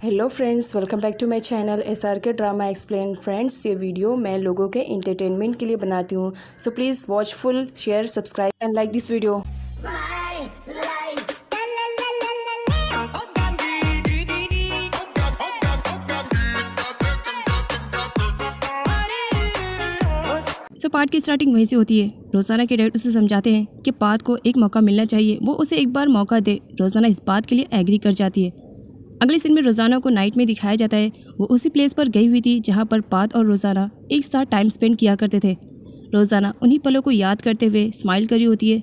Hello friends, welcome back to my channel SRK drama explain. Friends, ये video मैं लोगों के एंटरटेनमेंट के लिए बनाती हूँ, so please watch full, share, subscribe and like this video. Part की स्टार्टिंग वहीं से होती है। रोजाना के डैड उसे समझाते हैं कि पार्थ को एक मौका मिलना चाहिए, वो उसे एक बार मौका दे। रोजाना इस बात के लिए एग्री कर जाती है। अगले सीन में रोजाना को नाइट में दिखाया जाता है। वो उसी प्लेस पर गई हुई थी जहाँ पर पार्थ और रोजाना एक साथ टाइम स्पेंड किया करते थे। रोजाना उन्हीं पलों को याद करते हुए स्माइल कर रही होती है।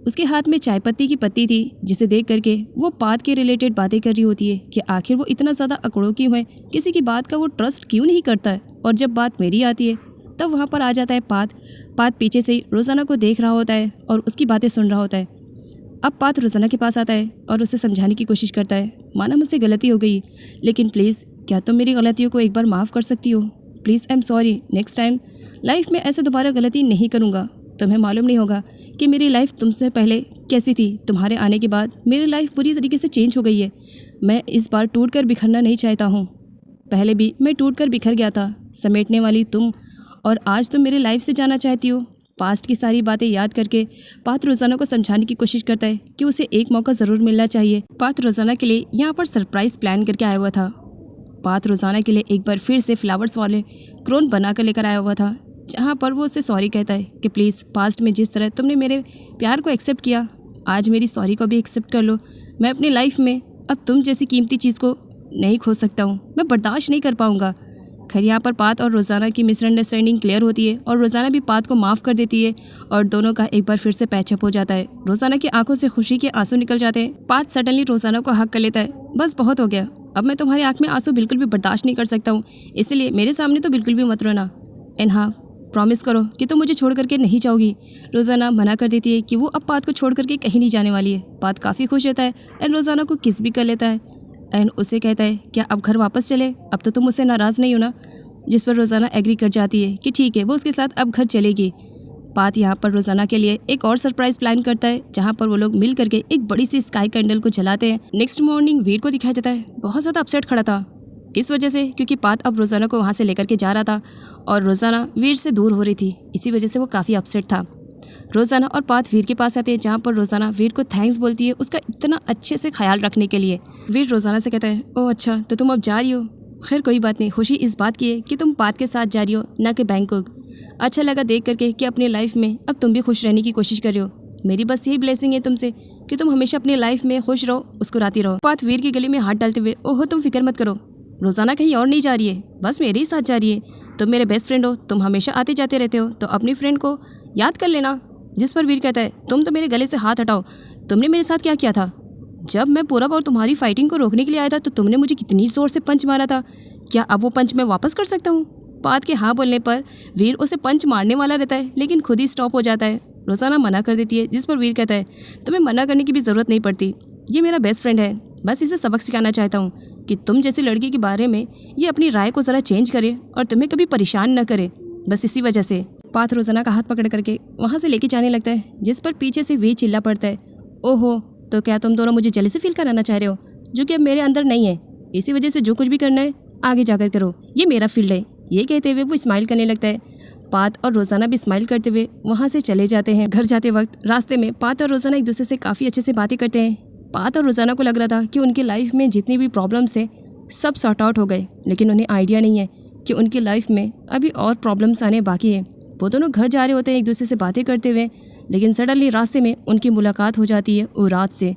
उसके हाथ में चाय पत्ती की पत्ती थी, जिसे देख करके वो पार्थ के रिलेटेड बातें कर रही होती है कि आखिर वो इतना ज़्यादा अकड़ों क्यों है, किसी की बात का वो ट्रस्ट क्यों नहीं करता है। और जब बात मेरी आती है तब वहाँ पर आ जाता है पार्थ पीछे से ही रोजाना को देख रहा होता है और उसकी बातें सुन रहा होता है। अब पार्थ रोजाना के पास आता है और उसे समझाने की कोशिश करता है। माना मुझसे गलती हो गई, लेकिन प्लीज़ क्या तुम मेरी गलतियों को एक बार माफ़ कर सकती हो? Please, I am sorry. Next time life में ऐसे दोबारा गलती नहीं करूँगा। तुम्हें मालूम नहीं होगा कि मेरी लाइफ तुमसे पहले कैसी थी। तुम्हारे आने के बाद मेरी लाइफ बुरी तरीके से चेंज हो गई है। मैं इस बार टूट कर बिखरना नहीं चाहता हूँ। पहले भी मैं टूट कर बिखर गया था, समेटने वाली तुम, और आज तुम मेरे लाइफ से जाना चाहती हो। पास्ट की सारी बातें याद करके पार्थ रोजाना को समझाने की कोशिश करता है कि उसे एक मौका ज़रूर मिलना चाहिए। पार्थ रोजाना के लिए यहाँ पर सरप्राइज प्लान करके आया हुआ था। पार्थ रोजाना के लिए एक बार फिर से फ्लावर्स वाले क्रोन बनाकर लेकर आया हुआ था, जहाँ पर वो उससे सॉरी कहता है कि प्लीज़, पास्ट में जिस तरह तुमने मेरे प्यार को एक्सेप्ट किया, आज मेरी सॉरी को भी एक्सेप्ट कर लो। मैं अपनी लाइफ में अब तुम जैसी कीमती चीज़ को नहीं खो सकता हूँ। मैं बर्दाश्त नहीं कर पाऊँगा। खैर, यहाँ पर पार्थ और रोजाना की मिसअंडरस्टैंडिंग क्लियर होती है और रोजाना भी पार्थ को माफ़ कर देती है और दोनों का एक बार फिर से पैचअप हो जाता है। रोजाना की आंखों से खुशी के आंसू निकल जाते हैं। पार्थ सडनली रोजाना को हक कर लेता है। बस बहुत हो गया, अब मैं तुम्हारी आंख में आंसू बिल्कुल भी बर्दाश्त नहीं कर सकता हूँ, इसलिए मेरे सामने तो बिल्कुल भी मत रोना। एंड हाँ, प्रॉमिस करो कि तुम मुझे छोड़ करके नहीं जाओगी। रोजाना मना कर देती है कि वो अब पार्थ को छोड़ करके कहीं नहीं जाने वाली है। पार्थ काफ़ी खुश होता है एंड रोजाना को किस भी कर लेता है एंड उसे कहता है क्या अब घर वापस चले, अब तो तुम मुझसे नाराज़ नहीं हो ना? जिस पर रोजाना एग्री कर जाती है कि ठीक है, वो उसके साथ अब घर चलेगी। पार्थ यहाँ पर रोजाना के लिए एक और सरप्राइज प्लान करता है, जहाँ पर वो लोग मिल करके एक बड़ी सी स्काई कैंडल को जलाते हैं। नेक्स्ट मॉर्निंग वीर को दिखाया जाता है बहुत ज़्यादा अपसेट खड़ा था, इस वजह से क्योंकि पार्थ अब रोजाना को वहाँ से लेकर के जा रहा था और रोजाना वीर से दूर हो रही थी। इसी वजह से वो काफ़ी अपसेट था। रोजाना और पार्थ वीर के पास आते हैं, जहाँ पर रोजाना वीर को थैंक्स बोलती है उसका इतना अच्छे से ख्याल रखने के लिए। वीर रोजाना से कहता है, ओह अच्छा, तो तुम अब जा रही हो? खैर कोई बात नहीं, खुशी इस बात की है कि तुम पार्थ के साथ जा रही हो, ना कि बैंकॉक। अच्छा लगा देख करके कि अपनी लाइफ में अब तुम भी खुश रहने की कोशिश कर रहे हो। मेरी बस यही ब्लेसिंग है तुमसे कि तुम हमेशा अपनी लाइफ में खुश रहो, मुस्कुराती रहो। पार्थ वीर के गले में हाथ डालते हुए, ओहो तुम फिक्र मत करो, रोजाना कहीं और नहीं जा रही है, बस मेरे ही साथ जा रही है। तुम मेरे बेस्ट फ्रेंड हो, तुम हमेशा आते जाते रहते हो, तो अपनी फ्रेंड को याद कर लेना। जिस पर वीर कहता है, तुम तो मेरे गले से हाथ हटाओ, तुमने मेरे साथ क्या किया था? जब मैं पूरा और तुम्हारी फाइटिंग को रोकने के लिए आया था तो तुमने मुझे कितनी जोर से पंच मारा था। क्या अब वो पंच मैं वापस कर सकता हूँ? पार्थ के हाँ बोलने पर वीर उसे पंच मारने वाला रहता है, लेकिन खुद ही स्टॉप हो जाता है। रोजाना मना कर देती है, जिस पर वीर कहता है, तुम्हें मना करने की भी ज़रूरत नहीं पड़ती, ये मेरा बेस्ट फ्रेंड है, बस इसे सबक सिखाना चाहता हूँ कि तुम जैसी लड़की के बारे में ये अपनी राय को ज़रा चेंज करे और तुम्हें कभी परेशान न करे, बस इसी वजह से। पार्थ रोजाना का हाथ पकड़ करके वहाँ से लेके जाने लगता है, जिस पर पीछे से वीर चिल्ला पड़ता है, ओहो, तो क्या तुम दोनों मुझे जेलसी फील कराना चाह रहे हो, जो कि अब मेरे अंदर नहीं है? इसी वजह से जो कुछ भी करना है आगे जाकर करो, ये मेरा फील्ड है। ये कहते हुए वो स्माइल करने लगता है। पार्थ और रोजाना भी स्माइल करते हुए वहाँ से चले जाते हैं। घर जाते वक्त रास्ते में पार्थ और रोजाना एक दूसरे से काफ़ी अच्छे से बातें करते हैं। पार्थ और रोजाना को लग रहा था कि उनकी लाइफ में जितनी भी प्रॉब्लम्स थे सब सॉर्ट आउट हो गए, लेकिन उन्हें आइडिया नहीं है कि उनकी लाइफ में अभी और प्रॉब्लम्स आने बाकी हैं। वो दोनों घर जा रहे होते हैं एक दूसरे से बातें करते हुए, लेकिन सडनली रास्ते में उनकी मुलाकात हो जाती है उरात से।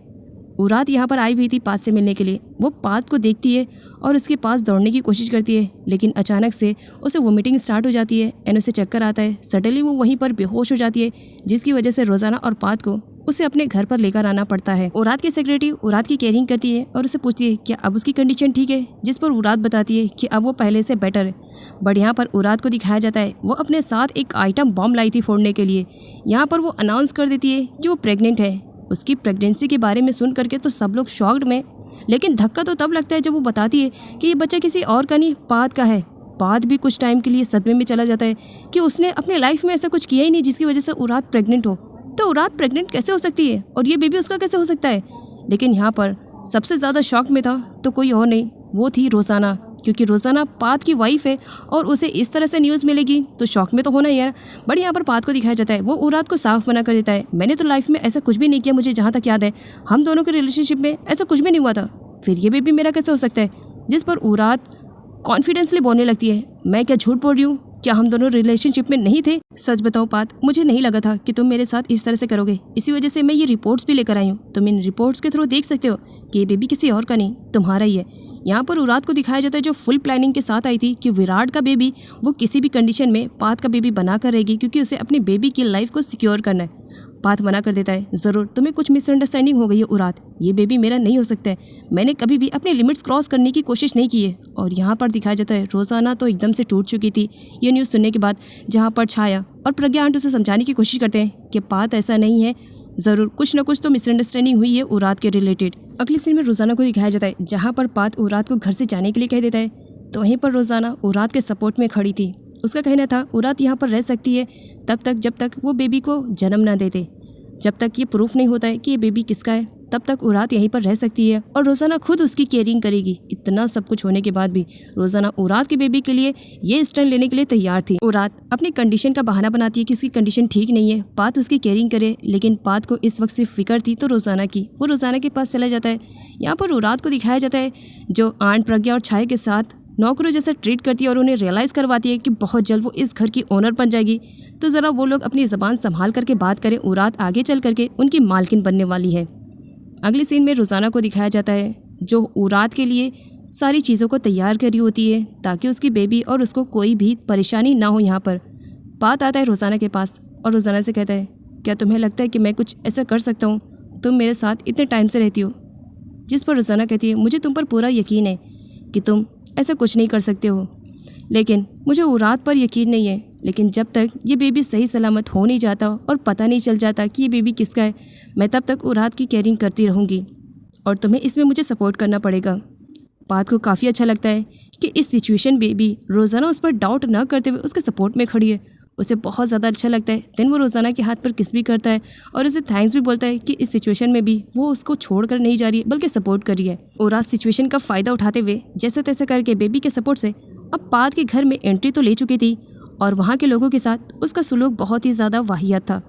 उरात यहाँ पर आई हुई थी पार्थ से मिलने के लिए। वो पार्थ को देखती है और उसके पास दौड़ने की कोशिश करती है, लेकिन अचानक से उसे वोमिटिंग स्टार्ट हो जाती है एंड उसे चक्कर आता है। सडनली वो वहीं पर बेहोश हो जाती है, जिसकी वजह से रोजाना और पार्थ को उसे अपने घर पर लेकर आना पड़ता है। उरात की सेक्रेटरी उरात की केयरिंग करती है और उसे पूछती है क्या अब उसकी कंडीशन ठीक है, जिस पर उरात बताती है कि अब वो पहले से बेटर है। बट यहाँ पर उरात को दिखाया जाता है वो अपने साथ एक आइटम बॉम्ब लाई थी फोड़ने के लिए। यहाँ पर वो अनाउंस कर देती है कि वो प्रेग्नेंट है। उसकी प्रेगनेंसी के बारे में सुन करके तो सब लोग शॉक्ड में, लेकिन धक्का तो तब लगता है जब वो बताती है कि ये बच्चा किसी और का नहीं, पार्थ का है। पार्थ भी कुछ टाइम के लिए सदमे में चला जाता है कि उसने अपने लाइफ में ऐसा कुछ किया ही नहीं जिसकी वजह से उरात प्रेग्नेंट हो। तो उरात प्रेग्नेंट कैसे हो सकती है और ये बेबी उसका कैसे हो सकता है? लेकिन यहाँ पर सबसे ज़्यादा शॉक में था तो कोई और नहीं, वो थी रोज़ाना, क्योंकि रोज़ाना पात की वाइफ है और उसे इस तरह से न्यूज़ मिलेगी तो शॉक में तो होना ही है। बट यहाँ पर पात को दिखाया जाता है, वो उरात को साफ मना कर देता है, मैंने तो लाइफ में ऐसा कुछ भी नहीं किया, मुझे जहाँ तक याद है हम दोनों के रिलेशनशिप में ऐसा कुछ भी नहीं हुआ था, फिर ये बेबी मेरा कैसे हो सकता है। जिस पर उरात कॉन्फिडेंसली बोलने लगती है, मैं क्या झूठ बोल रही हूँ, क्या हम दोनों रिलेशनशिप में नहीं थे। सच बताओ पात, मुझे नहीं लगा था कि तुम मेरे साथ इस तरह से करोगे, इसी वजह से मैं ये रिपोर्ट्स भी लेकर आई हूँ। तुम इन रिपोर्ट्स के थ्रू देख सकते हो कि ये बेबी किसी और का नहीं, तुम्हारा ही है। यहाँ पर उरात को दिखाया जाता है जो फुल प्लानिंग के साथ आई थी कि विराट का बेबी वो किसी भी कंडीशन में पात का बेबी बना कर रहेगी, क्योंकि उसे अपनी बेबी की लाइफ को सिक्योर करना है। पात मना कर देता है, ज़रूर तुम्हें कुछ मिसअंडरस्टैंडिंग हो गई है उरात, ये बेबी मेरा नहीं हो सकता है, मैंने कभी भी अपनी लिमिट्स क्रॉस करने की कोशिश नहीं की है। और यहाँ पर दिखाया जाता है रोज़ाना तो एकदम से टूट चुकी थी ये न्यूज़ सुनने के बाद, जहाँ पर छाया और प्रज्ञा आंटी उसे समझाने की कोशिश करते हैं कि पात ऐसा नहीं है, ज़रूर कुछ ना कुछ तो मिसअंडरस्टैंडिंग हुई है उरात के रिलेटेड। अगली सीन में रोज़ाना को दिखाया जाता है जहाँ पर पात उरात को घर से जाने के लिए कह देता है, तो वहीं पर रोज़ाना उरात के सपोर्ट में खड़ी थी। उसका कहना था उरात यहाँ पर रह सकती है तब तक जब तक वो बेबी को जन्म ना देते, जब तक ये प्रूफ नहीं होता है कि ये बेबी किसका है तब तक उरात यहीं पर रह सकती है और रोज़ाना खुद उसकी केयरिंग करेगी। इतना सब कुछ होने के बाद भी रोज़ाना उरात के बेबी के लिए ये स्टैंड लेने के लिए तैयार थी। उरात अपनी कंडीशन का बहाना बनाती है कि उसकी कंडीशन ठीक नहीं है, पात उसकी केयरिंग करे, लेकिन पात को इस वक्त सिर्फ फिक्र थी तो रोज़ाना की। वो रोज़ाना के पास चला जाता है। यहाँ पर उरात को दिखाया जाता है जो आंट प्रज्ञा और छाया के साथ नौकरों जैसा ट्रीट करती है और उन्हें रियलाइज़ करवाती है कि बहुत जल्द वो इस घर की ओनर बन जाएगी, तो ज़रा वो लोग अपनी ज़बान संभाल करके बात करें, उरात आगे चल करके उनकी मालकिन बनने वाली है। अगली सीन में रोज़ाना को दिखाया जाता है जो उरात के लिए सारी चीज़ों को तैयार करी होती है ताकि उसकी बेबी और उसको कोई भी परेशानी ना हो। यहाँ पर बात आता है रोज़ाना के पास और रोज़ाना से कहता है, क्या तुम्हें लगता है कि मैं कुछ ऐसा कर सकता हूँ, तुम मेरे साथ इतने टाइम से रहती हो। जिस पर रोज़ाना कहती है, मुझे तुम पर पूरा यकीन है कि तुम ऐसा कुछ नहीं कर सकते हो, लेकिन मुझे उरात पर यकीन नहीं है। लेकिन जब तक ये बेबी सही सलामत हो नहीं जाता और पता नहीं चल जाता कि ये बेबी किसका है, मैं तब तक उरात की केयरिंग करती रहूँगी और तुम्हें इसमें मुझे सपोर्ट करना पड़ेगा। पात को काफ़ी अच्छा लगता है कि इस सिचुएशन में भी रोज़ाना उस पर डाउट ना करते हुए उसके सपोर्ट में खड़ी है। उसे बहुत ज़्यादा अच्छा लगता है। देन वो रोज़ाना के हाथ पर किस भी करता है और उसे थैंक्स भी बोलता है कि इस सिचुएशन में भी वो उसको छोड़कर नहीं जा रही है बल्कि सपोर्ट कर रही है। उरात सिचुएशन का फ़ायदा उठाते हुए जैसे तैसे करके बेबी के सपोर्ट से अब पात के घर में एंट्री तो ले चुकी थी और वहाँ के लोगों के साथ उसका सुलूक बहुत ही ज़्यादा वाहियात था।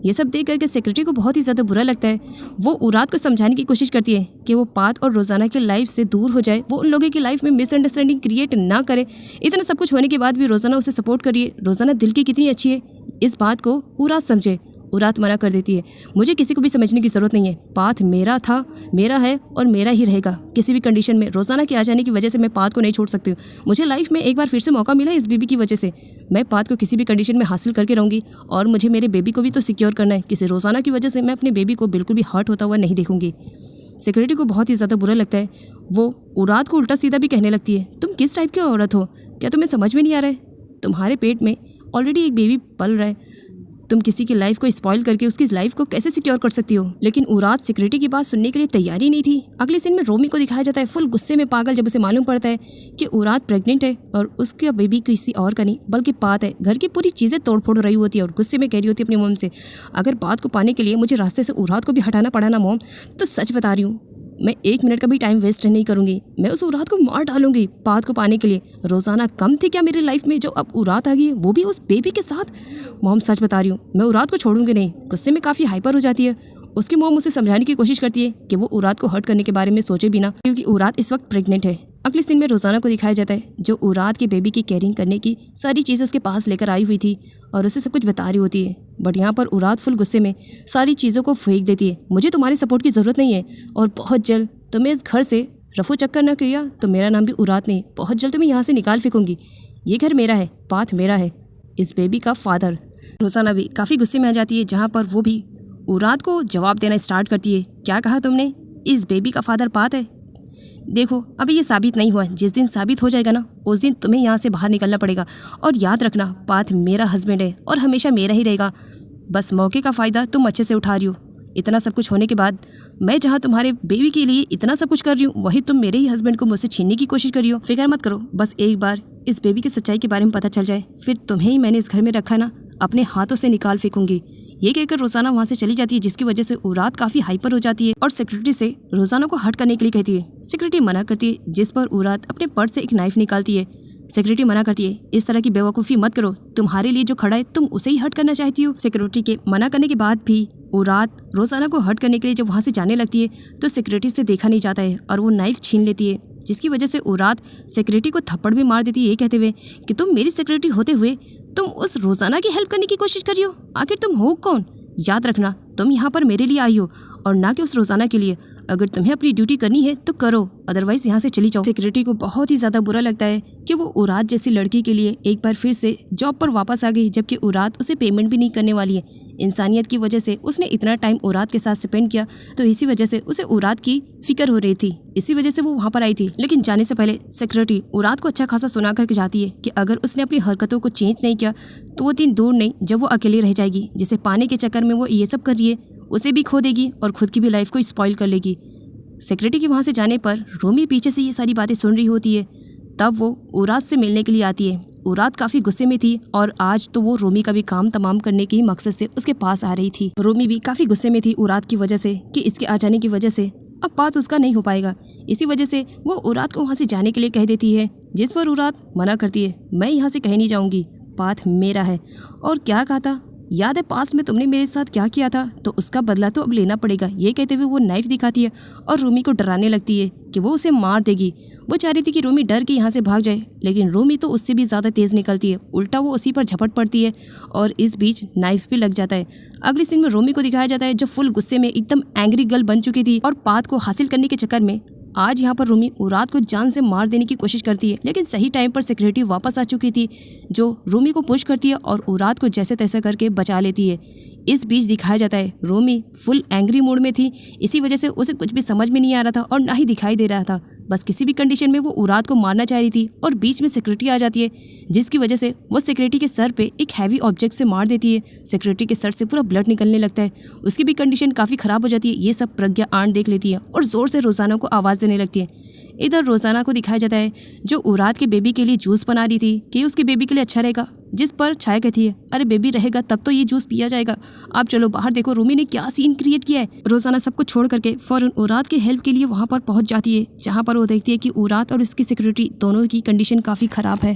ये सब देख करके सेक्रेटरी को बहुत ही ज़्यादा बुरा लगता है। वो उरात को समझाने की कोशिश करती है कि वो पात और रोज़ाना की लाइफ से दूर हो जाए, वो उन लोगों की लाइफ में मिसअंडरस्टैंडिंग क्रिएट ना करे। इतना सब कुछ होने के बाद भी रोज़ाना उसे सपोर्ट करिए, रोज़ाना दिल की कितनी अच्छी है, इस बात को उरात समझे। उरात मना कर देती है, मुझे किसी को भी समझने की ज़रूरत नहीं है, पात मेरा था, मेरा है और मेरा ही रहेगा। किसी भी कंडीशन में रोज़ाना के आ जाने की वजह से मैं पात को नहीं छोड़ सकती हूँ। मुझे लाइफ में एक बार फिर से मौका मिला इस बेबी की वजह से, मैं पात को किसी भी कंडीशन में हासिल करके रहूँगी और मुझे मेरे बेबी को भी तो सिक्योर करना है। किसी रोज़ाना की वजह से मैं अपने बेबी को बिल्कुल भी हर्ट होता हुआ नहीं देखूँगी। सिक्योरिटी को बहुत ही ज़्यादा बुरा लगता है। वो उरात को उल्टा सीधा भी कहने लगती है, तुम किस टाइप की औरत हो, क्या तुम्हें समझ में नहीं आ रहा है, तुम्हारे पेट में ऑलरेडी एक बेबी पल रहा है, तुम किसी की लाइफ को स्पॉइल करके उसकी लाइफ को कैसे सिक्योर कर सकती हो। लेकिन उरात सिक्योरिटी की बात सुनने के लिए तैयार ही नहीं थी। अगले सीन में रोमी को दिखाया जाता है फुल गुस्से में पागल, जब उसे मालूम पड़ता है कि उरात प्रेग्नेंट है और उसका बेबी किसी और का नहीं बल्कि पात है। घर की पूरी चीज़ें तोड़ फोड़ रही होती है और गुस्से में कह रही होती है अपनी मोम से, अगर पात को पाने के लिए मुझे रास्ते से उरात को भी हटाना पड़ा ना मोम, तो सच बता रही हूँ मैं 1 मिनट का भी टाइम वेस्ट नहीं करूंगी, मैं उस उरात को मार डालूंगी पात को पाने के लिए। रोज़ाना कम थी क्या मेरी लाइफ में जो अब उरात आ गई है, वो भी उस बेबी के साथ। मॉम सच बता रही हूँ मैं उरात को छोड़ूंगी नहीं। गुस्से में काफ़ी हाइपर हो जाती है। उसकी मॉम उसे समझाने की कोशिश करती है कि वो उरात को हर्ट करने के बारे में सोचे भी ना, क्योंकि उरात इस वक्त प्रेग्नेंट है। अगले सीन में रोज़ाना को दिखाया जाता है जो उरात के बेबी की केयरिंग करने की सारी चीज़ें उसके पास लेकर आई हुई थी और उसे सब कुछ बता रही होती है। बट यहाँ पर उरात फुल गुस्से में सारी चीज़ों को फेंक देती है, मुझे तुम्हारी सपोर्ट की ज़रूरत नहीं है और बहुत जल्द तुम्हें इस घर से रफू चक्कर ना किया तो मेरा नाम भी उरात नहीं, बहुत जल्द तुम्हें यहाँ से निकाल फेंकूंगी। ये घर मेरा है, पात मेरा है, इस बेबी का फादर। रोज़ाना भी काफ़ी गुस्से में आ जाती है, जहाँ पर वो भी उरात को जवाब देना स्टार्ट करती है, क्या कहा तुमने, इस बेबी का फादर पात है। देखो अभी ये साबित नहीं हुआ है, जिस दिन साबित हो जाएगा ना उस दिन तुम्हें यहाँ से बाहर निकलना पड़ेगा और याद रखना पात मेरा हस्बैंड है और हमेशा मेरा ही रहेगा। बस मौके का फ़ायदा तुम अच्छे से उठा रही हो। इतना सब कुछ होने के बाद मैं जहाँ तुम्हारे बेबी के लिए इतना सब कुछ कर रही हूँ वही तुम मेरे ही हस्बैंड को मुझसे छीनने की कोशिश कर रही हो। फिक्र मत करो, बस एक बार इस बेबी की सच्चाई के बारे में पता चल जाए फिर तुम्हें ही मैंने इस घर में रखा ना अपने हाथों से निकाल फेंकूंगी। ये कहकर रोजाना वहाँ से चली जाती है, जिसकी वजह से उरात काफी हाइपर हो जाती है और सिक्योरिटी से रोजाना को हट करने के लिए कहती है। सिक्योरिटी मना करती है, जिस पर उरात अपने पर्स से एक नाइफ निकालती है। सिक्योरिटी मना करती है, इस तरह की बेवकूफ़ी मत करो, तुम्हारे लिए जो खड़ा है तुम उसे ही हट करना चाहती हो। सिक्योरिटी के मना करने के बाद भी उरात रोजाना को हट करने के लिए जब वहाँ से जाने लगती है तो सिक्योरिटी से देखा नहीं जाता है और वो नाइफ छीन लेती है, जिसकी वजह से उरात सिक्योरिटी को थप्पड़ भी मार देती है, ये कहते हुए कि तुम मेरी सिक्योरिटी होते हुए तुम उस रोजाना की हेल्प करने की कोशिश कर रही हो, आखिर तुम हो कौन? याद रखना, तुम यहाँ पर मेरे लिए आई हो और ना कि उस रोजाना के लिए। अगर तुम्हें अपनी ड्यूटी करनी है तो करो, अदरवाइज यहाँ से चली जाओ। सिक्योरिटी को बहुत ही ज़्यादा बुरा लगता है कि वो उरात जैसी लड़की के लिए एक बार फिर से जॉब पर वापस आ गई, जबकि उरात उसे पेमेंट भी नहीं करने वाली है। इंसानियत की वजह से उसने इतना टाइम उरात के साथ स्पेंड किया, तो इसी वजह से उसे उरात की फिक्र हो रही थी, इसी वजह से वो वहाँ पर आई थी। लेकिन जाने से पहले सिक्योरिटी उरात को अच्छा खासा सुना करके जाती है कि अगर उसने अपनी हरकतों को चेंज नहीं किया तो वो दिन दूर नहीं जब वो अकेली रह जाएगी, जिसे पाने के चक्कर में वो ये सब कर रही है उसे भी खो देगी और खुद की भी लाइफ को स्पॉइल कर लेगी। सिक्योरिटी के वहाँ से जाने पर रोमी पीछे से ये सारी बातें सुन रही होती है। तब वो उरात से मिलने के लिए आती है। उरात काफ़ी गुस्से में थी और आज तो वो रोमी का भी काम तमाम करने के ही मकसद से उसके पास आ रही थी। रोमी भी काफ़ी गुस्से में थी उरात की वजह से कि इसके आ जाने की वजह से अब बात उसका नहीं हो पाएगा। इसी वजह से वो उरात को वहाँ से जाने के लिए कह देती है, जिस पर उरात मना करती है, मैं यहाँ से कहीं नहीं जाऊँगी, पाथ मेरा है। और क्या कहा था, याद है पास में तुमने मेरे साथ क्या किया था, तो उसका बदला तो अब लेना पड़ेगा। ये कहते हुए वो नाइफ दिखाती है और रोमी को डराने लगती है कि वो उसे मार देगी। वो चाह रही थी कि रोमी डर के यहाँ से भाग जाए, लेकिन रोमी तो उससे भी ज़्यादा तेज़ निकलती है, उल्टा वो उसी पर झपट पड़ती है और इस बीच नाइफ भी लग जाता है। अगली सीन में रोमी को दिखाया जाता है जो फुल गुस्से में एकदम एंग्री गर्ल बन चुकी थी और पाथ को हासिल करने के चक्कर में आज यहाँ पर रोमी उरात को जान से मार देने की कोशिश करती है। लेकिन सही टाइम पर सिक्योरिटी वापस आ चुकी थी जो रोमी को पुश करती है और उरात को जैसे तैसे करके बचा लेती है। इस बीच दिखाया जाता है रोमी फुल एंग्री मूड में थी, इसी वजह से उसे कुछ भी समझ में नहीं आ रहा था और ना ही दिखाई दे रहा था। बस किसी भी कंडीशन में वो उरात को मारना चाह रही थी और बीच में सिक्योरिटी आ जाती है, जिसकी वजह से वो सिक्योरिटी के सर पे एक हैवी ऑब्जेक्ट से मार देती है। सिक्योरिटी के सर से पूरा ब्लड निकलने लगता है, उसकी भी कंडीशन काफ़ी ख़राब हो जाती है। ये सब प्रज्ञा आंट देख लेती है और ज़ोर से रोज़ाना को आवाज़ देने लगती है। इधर रोज़ाना को दिखाया जाता है जो उरात के बेबी के लिए जूस बना रही थी कि उसके बेबी के लिए अच्छा रहेगा, जिस पर छाया कहती है, अरे बेबी रहेगा तब तो ये जूस पिया जाएगा, आप चलो बाहर देखो रोमी ने क्या सीन क्रिएट किया है। रोज़ाना सब कुछ छोड़ करके फौरन उरात की हेल्प के लिए वहाँ पर पहुँच जाती है, जहाँ पर वो देखती है कि उरात और उसकी सिक्योरिटी दोनों की कंडीशन काफ़ी ख़राब है।